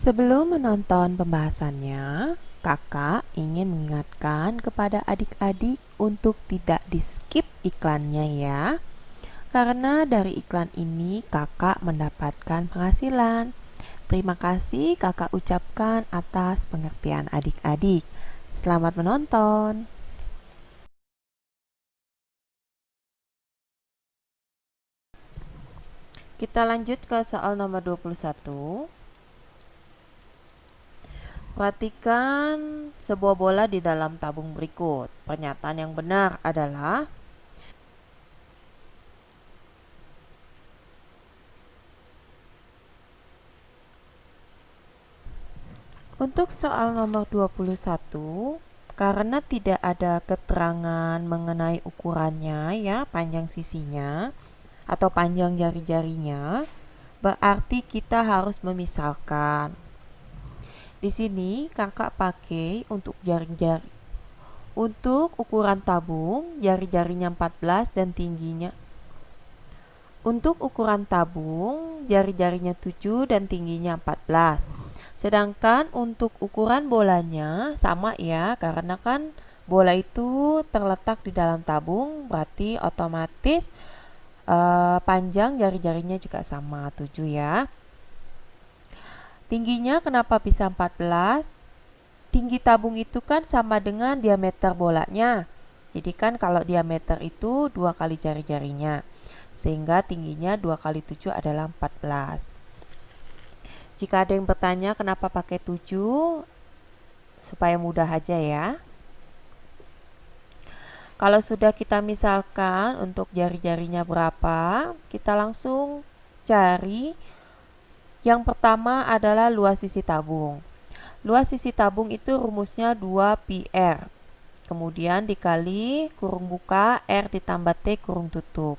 Sebelum menonton pembahasannya, kakak ingin mengingatkan kepada adik-adik untuk tidak di-skip iklannya ya. Karena dari iklan ini kakak mendapatkan penghasilan. Terima kasih kakak ucapkan atas pengertian adik-adik. Selamat menonton. Kita lanjut ke soal nomor 21. Perhatikan sebuah bola di dalam tabung berikut. Pernyataan yang benar adalah untuk soal nomor 21, karena tidak ada keterangan mengenai ukurannya ya, panjang sisinya atau panjang jari-jarinya, berarti kita harus memisalkan. Di sini kakak pakai untuk jari-jari. Untuk ukuran tabung, jari-jarinya 14 dan tingginya. Untuk ukuran tabung, jari-jarinya 7 dan tingginya 14. Sedangkan untuk ukuran bolanya sama ya, karena kan bola itu terletak di dalam tabung, berarti otomatis panjang jari-jarinya juga sama, 7 ya. Tingginya kenapa bisa 14? Tinggi tabung itu kan sama dengan diameter bolanya. Jadi kan kalau diameter itu 2 kali jari-jarinya, sehingga tingginya 2 kali 7 adalah 14. Jika ada yang bertanya kenapa pakai 7, supaya mudah aja ya. Kalau sudah kita misalkan untuk jari-jarinya berapa, kita langsung cari. Yang pertama adalah luas sisi tabung. Luas sisi tabung itu rumusnya 2πr. Kemudian dikali kurung buka R ditambah T kurung tutup.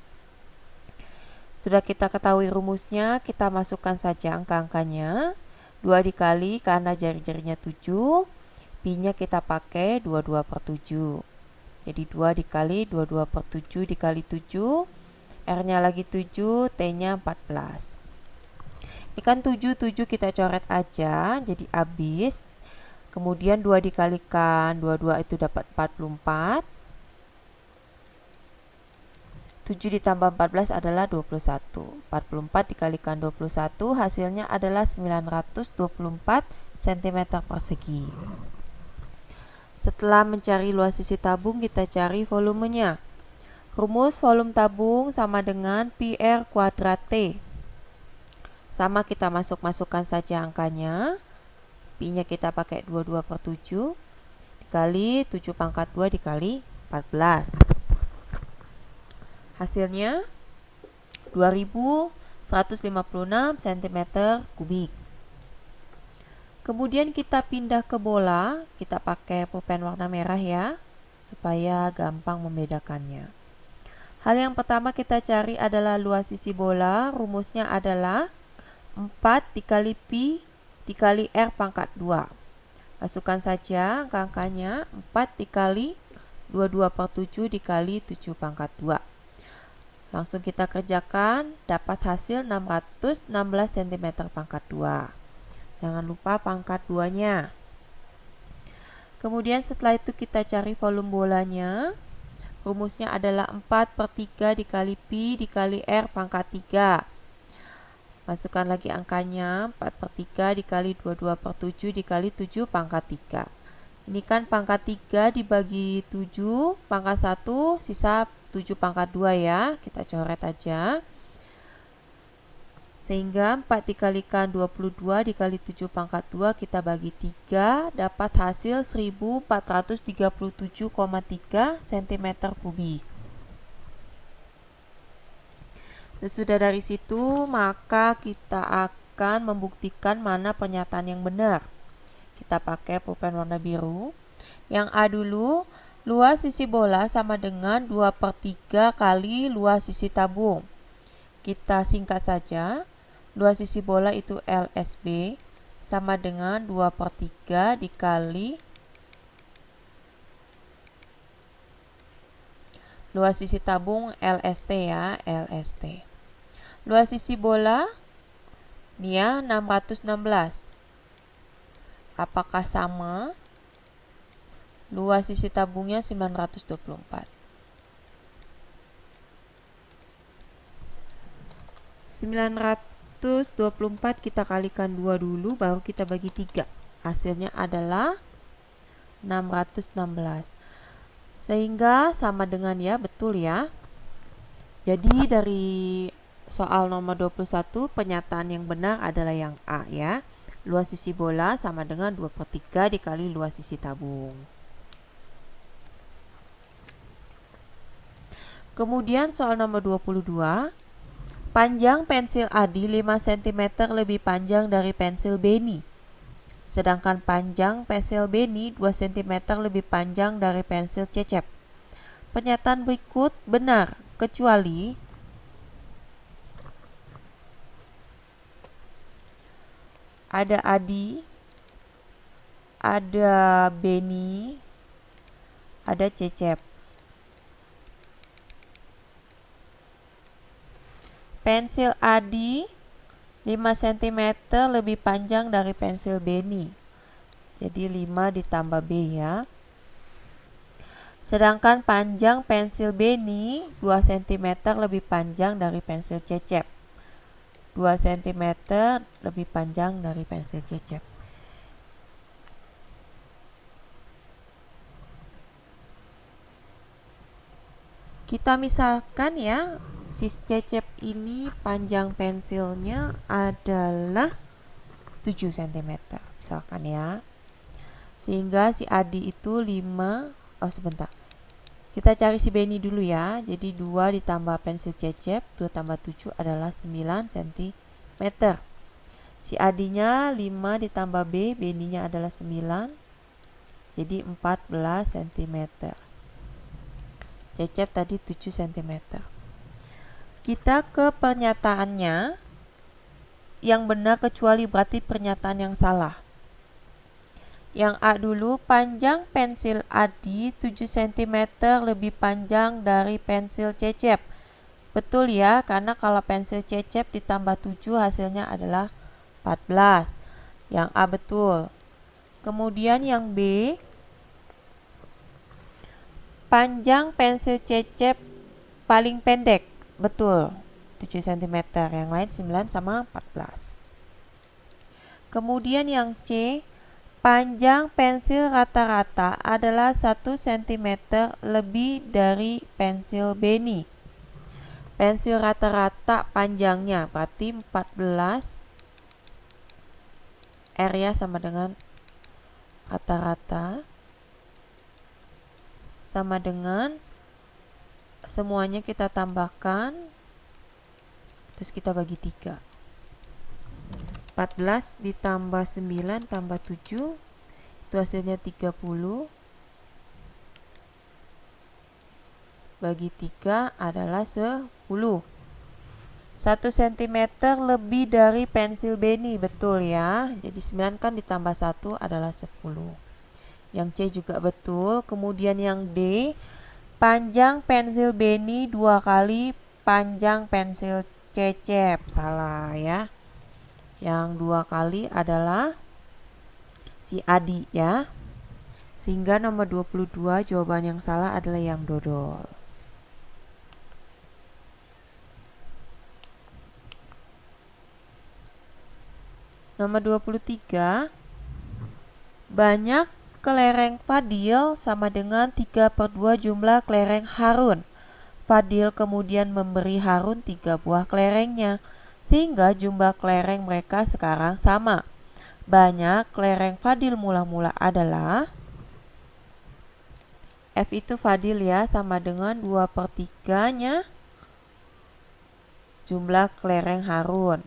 Sudah kita ketahui rumusnya, kita masukkan saja angka-angkanya. 2 dikali karena jari-jarinya 7, pi-nya kita pakai 22/7. Jadi 2 dikali 22/7 dikali 7, R-nya lagi 7, T-nya 14. Ini kan 7 kita coret aja, jadi habis. Kemudian 2 dikalikan 22 itu dapat 44. 7 ditambah 14 adalah 21. 44 dikalikan 21 hasilnya adalah 924 cm persegi. Setelah mencari luas sisi tabung, kita cari volumenya. Rumus volume tabung sama dengan πr kuadrat T. Sama, kita masukkan saja angkanya. Pi-nya kita pakai 22/7 dikali 7/2 dikali 14. Hasilnya 2156 cm kubik. Kemudian kita pindah ke bola, kita pakai pulpen warna merah ya, supaya gampang membedakannya. Hal yang pertama kita cari adalah luas sisi bola. Rumusnya adalah 4 dikali pi dikali R pangkat 2. Masukkan saja angka-angkanya. 4 dikali 22/7 dikali 7/2. Langsung kita kerjakan, dapat hasil 616 cm pangkat 2. Jangan lupa pangkat 2-nya. Kemudian setelah itu kita cari volume bolanya. Rumusnya adalah 4/3 dikali pi dikali R pangkat 3. Masukkan lagi angkanya, 4/3 dikali 22/7 dikali 7/3. Ini kan pangkat 3 dibagi 7, pangkat 1 sisa 7/2 ya, kita coret aja. Sehingga 4 dikalikan 22 dikali 7/2 kita bagi 3, dapat hasil 1437,3 cm kubik. Sesudah dari situ, maka kita akan membuktikan mana pernyataan yang benar. Kita pakai pulpen warna biru. Yang A dulu, luas sisi bola sama dengan 2/3 kali luas sisi tabung. Kita singkat saja. Luas sisi bola itu LSB sama dengan 2/3 dikali luas sisi tabung LST ya, LST. Luas sisi bola dia 616. Apakah sama? Luas sisi tabungnya 924. 924 kita kalikan 2 dulu, baru kita bagi 3. Hasilnya adalah 616. Sehingga sama dengan ya, betul ya. Jadi dari soal nomor 21, pernyataan yang benar adalah yang A ya. Luas sisi bola sama dengan 2/3 dikali luas sisi tabung. Kemudian soal nomor 22, panjang pensil Adi 5 cm lebih panjang dari pensil Beni. Sedangkan panjang pensil Beni 2 cm lebih panjang dari pensil Cecep. Pernyataan berikut benar, kecuali ada Adi, ada Beni, ada Cecep. Pensil Adi 5 cm lebih panjang dari pensil Beni. Jadi 5 ditambah B ya. Sedangkan panjang pensil Beni 2 cm lebih panjang dari pensil Cecep. 2 cm lebih panjang dari pensil Cecep. Kita misalkan ya, si Cecep ini panjang pensilnya adalah 7 cm misalkan ya. Sehingga si Adi itu 5, sebentar. Kita cari si Beni dulu ya. Jadi 2 ditambah pensil Cecep, 2 tambah 7 adalah 9 cm. Si Adinya 5 ditambah B, Beninya adalah 9. Jadi 14 cm. Cecep tadi 7 cm. Kita ke pernyataannya. Yang benar kecuali berarti pernyataan yang salah. Yang A dulu, panjang pensil Adi 7 cm lebih panjang dari pensil Cecep. Betul ya, karena kalau pensil Cecep ditambah 7 hasilnya adalah 14. Yang A betul. Kemudian yang B, panjang pensil Cecep paling pendek. Betul, 7 cm. Yang lain 9 sama 14. Kemudian yang C, panjang pensil rata-rata adalah 1 cm lebih dari pensil Beni. Pensil rata-rata panjangnya berarti 14 R ya, sama dengan rata-rata, sama dengan semuanya kita tambahkan, terus kita bagi 3. 14 ditambah 9 tambah 7 itu hasilnya 30, bagi 3 adalah 10. 1 cm lebih dari pensil Beni, betul ya. Jadi 9 kan ditambah 1 adalah 10. Yang C juga betul. Kemudian yang D, panjang pensil Beni 2 kali panjang pensil Cecep. Salah ya. Yang 2 kali adalah si Adi ya. Sehingga nomor 22 jawaban yang salah adalah yang dodol. Nomor 23, banyak kelereng Fadil sama dengan 3/2 jumlah kelereng Harun. Fadil kemudian memberi Harun 3 buah kelerengnya, sehingga jumlah kelereng mereka sekarang sama. Banyak kelereng Fadil mula-mula adalah, F itu Fadil ya, sama dengan 2/3-nya jumlah kelereng Harun.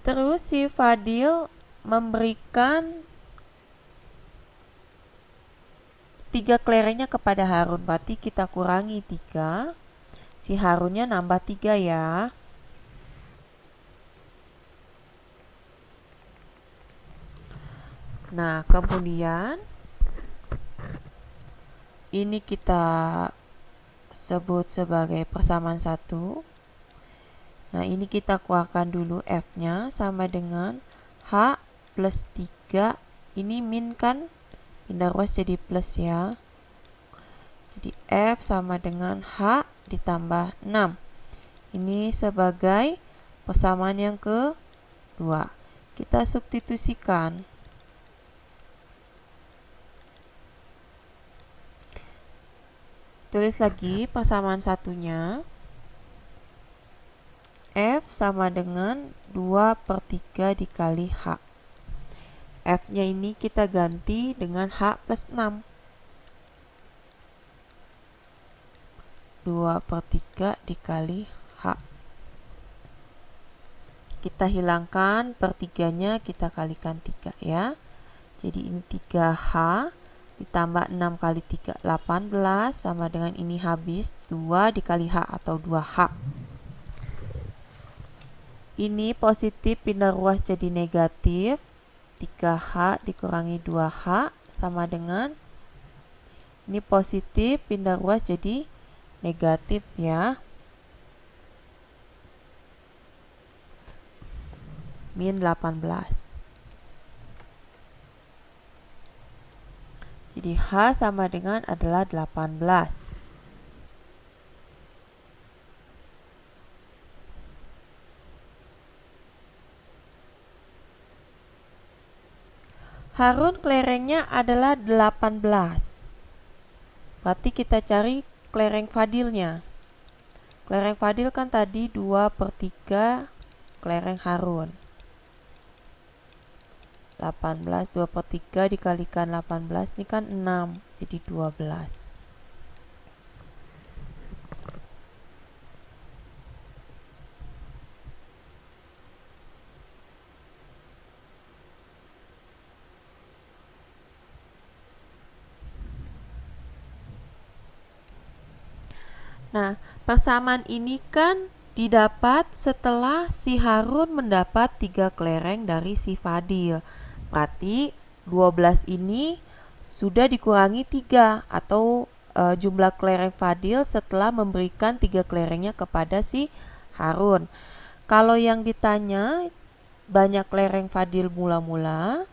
Terus si Fadil memberikan 3 kelerengnya kepada Harun, berarti kita kurangi 3. Si Harunnya nambah 3 ya. Nah, kemudian ini kita sebut sebagai persamaan 1. Nah, ini kita keluarkan dulu F-nya sama dengan H plus 3. Ini min kan? Pindah ruas jadi plus ya. Jadi F sama dengan H ditambah 6. Ini sebagai persamaan yang kedua. Kita substitusikan. Tulis lagi persamaan satunya. F sama dengan 2/3 dikali H. F-nya ini kita ganti dengan H plus 6. 2/3 dikali H. Kita hilangkan pertiganya, kita kalikan 3 ya. Jadi ini 3H ditambah 6 kali 3, 18, sama dengan ini habis 2 dikali H atau 2H. Ini positif pindah ruas jadi negatif. 3H dikurangi 2H sama dengan ini positif pindah ruas jadi negatif ya. Min 18. Jadi H sama dengan adalah 18. Harun kelerengnya adalah 18. Berarti kita cari kelereng Fadilnya. Kelereng Fadil kan tadi 2/3 kelereng Harun. 18, 2/3 dikalikan 18, ini kan 6, jadi 12. Nah, persamaan ini kan didapat setelah si Harun mendapat 3 kelereng dari si Fadil. Berarti 12 ini sudah dikurangi 3 atau jumlah kelereng Fadil setelah memberikan 3 kelerengnya kepada si Harun. Kalau yang ditanya banyak kelereng Fadil mula-mula,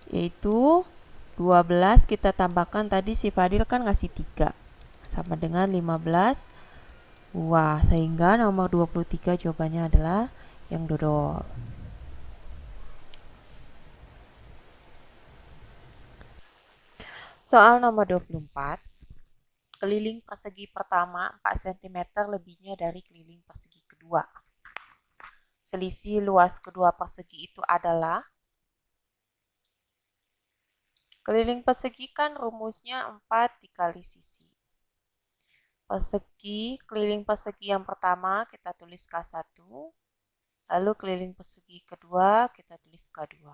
yaitu 12 kita tambahkan tadi si Fadil kan ngasih 3 sama dengan 15 buah, sehingga nomor 23 jawabannya adalah yang dodol. Soal nomor 24. Keliling persegi pertama 4 cm lebihnya dari keliling persegi kedua. Selisih luas kedua persegi itu adalah, keliling persegi kan rumusnya 4 dikali sisi. Keliling persegi yang pertama kita tulis K1, lalu keliling persegi kedua kita tulis K2.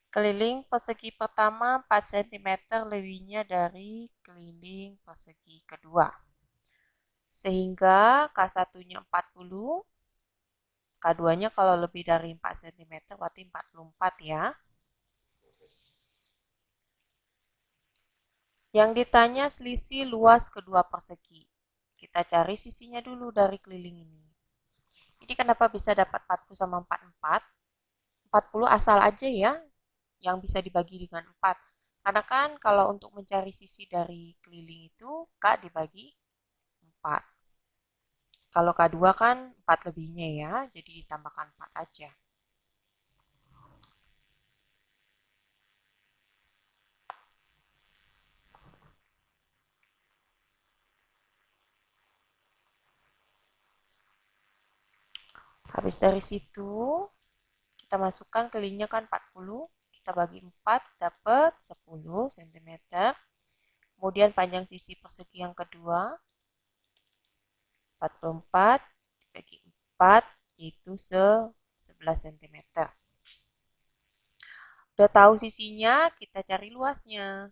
Keliling persegi pertama 4 cm lebihnya dari keliling persegi kedua. Sehingga K1-nya 40, K2-nya kalau lebih dari 4 cm berarti 44 ya. Yang ditanya selisih luas kedua persegi. Kita cari sisinya dulu dari keliling ini. Jadi kenapa bisa dapat 40 sama 44? 40 asal aja ya, yang bisa dibagi dengan 4. Karena kan kalau untuk mencari sisi dari keliling itu K dibagi 4. Kalau K2 kan 4 lebihnya ya, jadi ditambahkan 4 aja. Habis dari situ, kita masukkan kelilingnya kan 40, kita bagi 4, dapat 10 cm. Kemudian panjang sisi persegi yang kedua, 44 dibagi 4, yaitu 11 cm. Udah tahu sisinya, kita cari luasnya.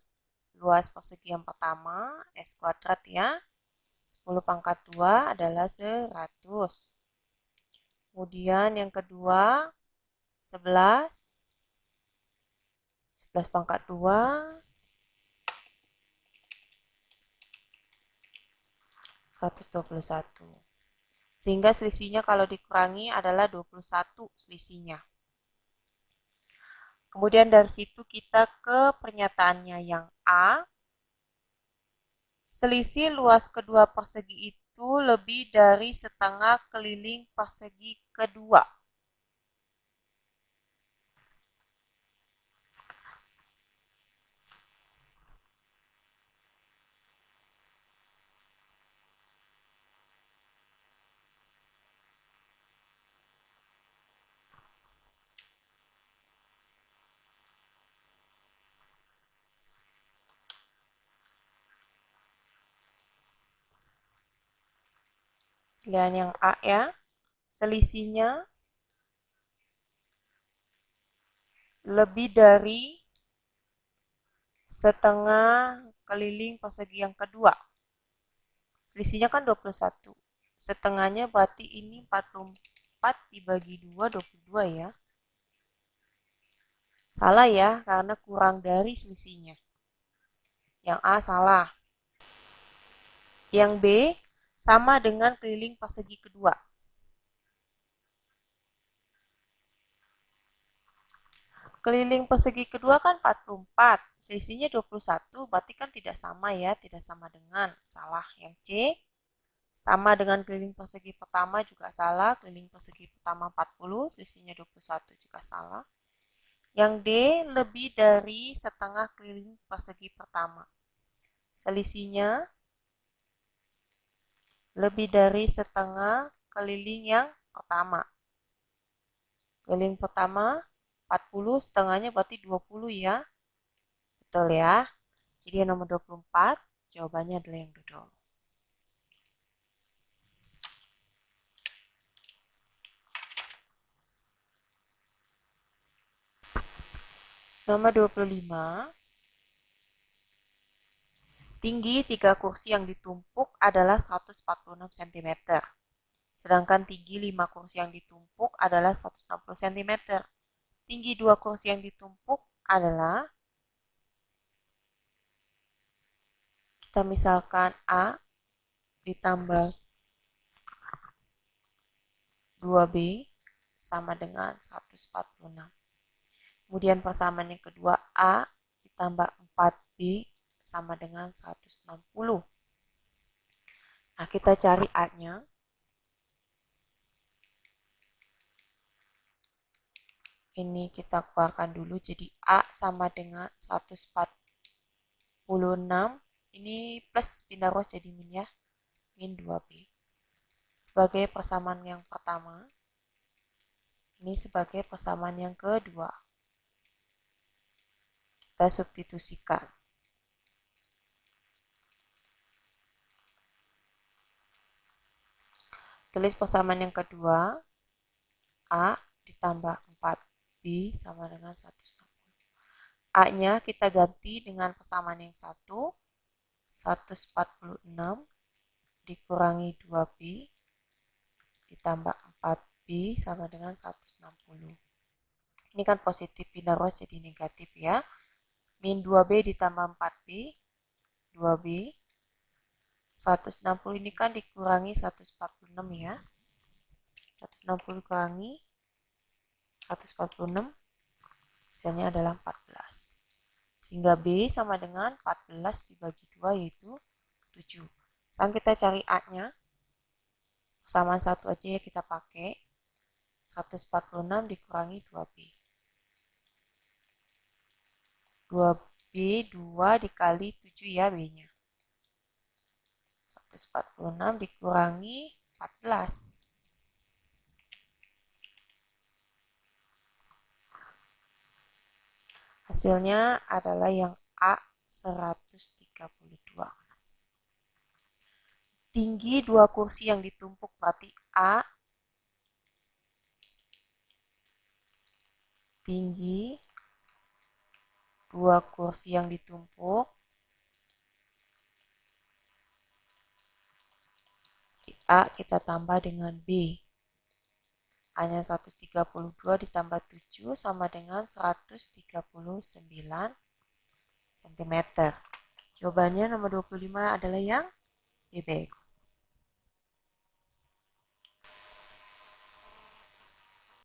Luas persegi yang pertama, S kuadrat ya. 10 pangkat 2 adalah 100. Kemudian yang kedua, 11. 11 pangkat 2, 121. Sehingga selisihnya kalau dikurangi adalah 21 selisihnya. Kemudian dari situ kita ke pernyataannya yang A. Selisih luas kedua persegi itu lebih dari setengah keliling persegi kedua. Pilihan yang A ya. Selisihnya lebih dari setengah keliling persegi yang kedua. Selisihnya kan 21. Setengahnya berarti ini 44 dibagi 2, 22 ya. Salah ya, karena kurang dari selisihnya. Yang A salah. Yang B sama dengan keliling persegi kedua. Keliling persegi kedua kan 44, selisihnya 21, berarti kan tidak sama ya, tidak sama dengan. Salah. Yang C, sama dengan keliling persegi pertama juga salah, keliling persegi pertama 40, selisihnya 21 juga salah. Yang D, lebih dari setengah keliling persegi pertama. Selisihnya lebih dari setengah keliling yang pertama. Keliling pertama 40, setengahnya berarti 20 ya. Betul ya. Jadi yang nomor 24, jawabannya adalah yang dodol. Nomor 25, tinggi 3 kursi yang ditumpuk adalah 146 cm. Sedangkan tinggi 5 kursi yang ditumpuk adalah 160 cm. Tinggi 2 kursi yang ditumpuk adalah, kita misalkan A ditambah 2B sama dengan 146. Kemudian persamaan yang kedua, A ditambah 4B sama dengan 160. Nah, kita cari A-nya. Ini kita keluarkan dulu, jadi A sama dengan 146. Ini plus pindah ruas jadi min ya, min 2B. Sebagai persamaan yang pertama, ini sebagai persamaan yang kedua. Kita substitusikan. Tulis persamaan yang kedua, A ditambah 4B sama dengan 160. A-nya kita ganti dengan persamaan yang satu, 146 dikurangi 2B ditambah 4B sama dengan 160. Ini kan positif, pindah ruas jadi negatif ya. Min 2B ditambah 4B, 2B. 160 ini kan dikurangi 146 ya. 160 dikurangi 146, hasilnya adalah 14. Sehingga B sama dengan 14 dibagi 2 yaitu 7. Sekarang kita cari A-nya. Persamaan satu aja ya kita pakai. 146 dikurangi 2B. 2B 2 dikali 7 ya B-nya. 146 dikurangi 14. Hasilnya adalah yang A 132. Tinggi 2 kursi yang ditumpuk berarti A tinggi 2 kursi yang ditumpuk A kita tambah dengan B. A-nya 132 ditambah 7 sama dengan 139 cm. Jawabannya nomor 25 adalah yang B.